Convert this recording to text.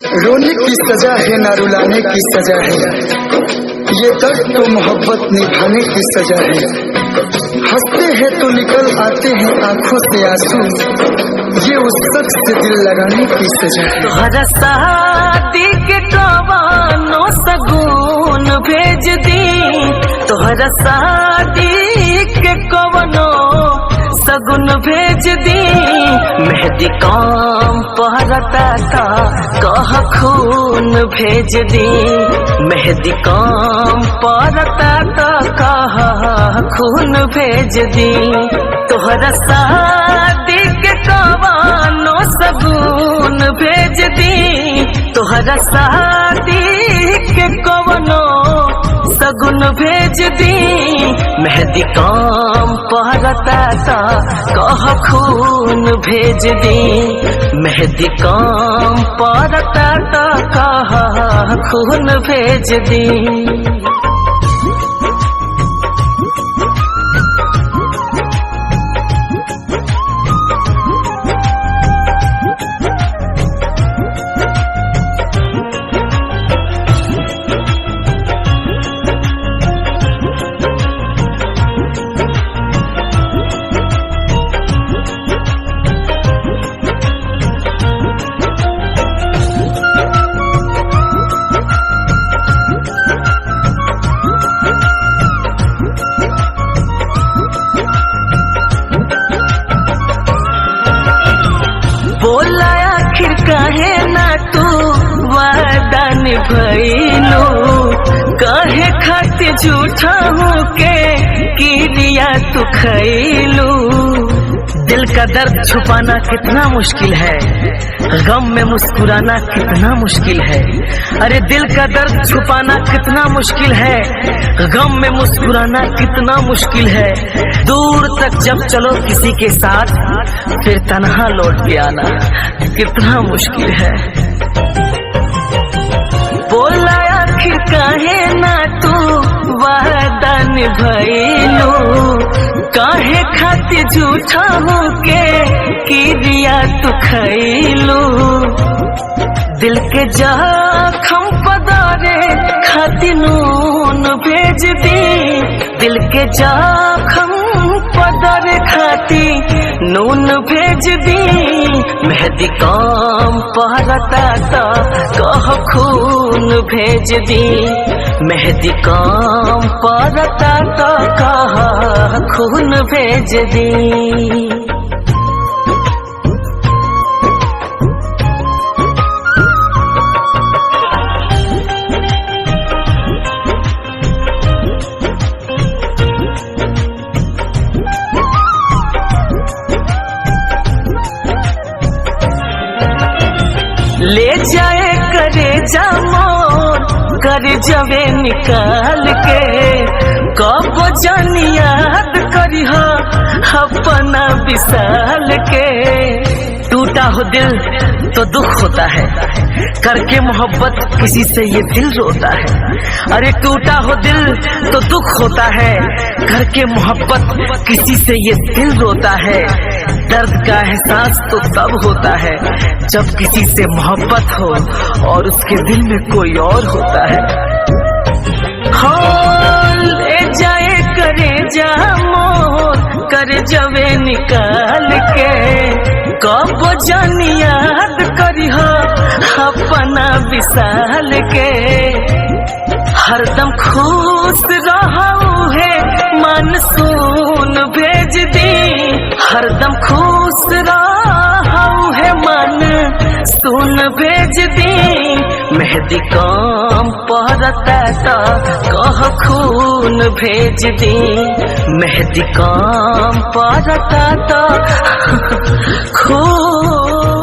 रोने की सजा है ना रुलाने की सजा है, ये दर्द तो मोहब्बत निभाने की सजा है। हंसते हैं तो निकल आते हैं आंखों से आंसू, ये उस शख्स से दिल लगाने की सजा है। तोहरा शादी के कवानो सगुन भेज दी, तोहरा शादी के कवनो सगुन भेज दी। मेहंदी काम पहरता था कह खून भेज दी, मेहंदी काम पहरता था कह खून भेज दी। तोहरा शादी के कवानो सगुन भेज दी, तोहरा शादी के कवनो सगुन भेज दी। मेहंदी काम पहरता था कह खून भेज दी, मेहंदी काम पहरता था कह खून भेज दी। बोला आखिर काहे ना तू वादा निभैलू, काहे खातिर झूठा होके किरिया तू खैलू। दिल का दर्द छुपाना कितना मुश्किल है, गम में मुस्कुराना कितना मुश्किल है। अरे दिल का दर्द छुपाना कितना मुश्किल है, गम में मुस्कुराना कितना मुश्किल है। दूर तक जब चलो किसी के साथ, फिर तन्हा लौट के आना कितना मुश्किल है। बोला आखिर काहे ना तू वादा निभैलू, काहे खातिर झूठा होके किरिया तू खैलू। दिल के जख्म पदारे खातिर नून भेज दी, दिल के जख्म पदारे खातिर नून भेज दी। मेहंदी काम पहरता था कह खून भेज दी, मेहंदी काम पहरता था कह खून भेज दी। ले जाए करे जामोर कर जवे निकाल के, कब जन याद करी हो अपना विशाल के। टूटा हो दिल तो दुख होता है, करके मोहब्बत किसी से ये दिल रोता है। अरे टूटा हो दिल तो दुख होता है, करके मोहब्बत किसी से ये दिल रोता है। दर्द का एहसास तो तब होता है जब किसी से मोहब्बत हो और उसके दिल में कोई और होता है। हाँ ले जाए करे जा मोर कर जवे निकाल के, कब जन याद करी हो अपना विशाल के। हरदम खुश रहू है मानसून भेज दी, हरदम खुश रहू है मन सुन भेज दी। मेहंदी काम पहरता था कह खून भेज दी, मेहंदी काम पहरता था खून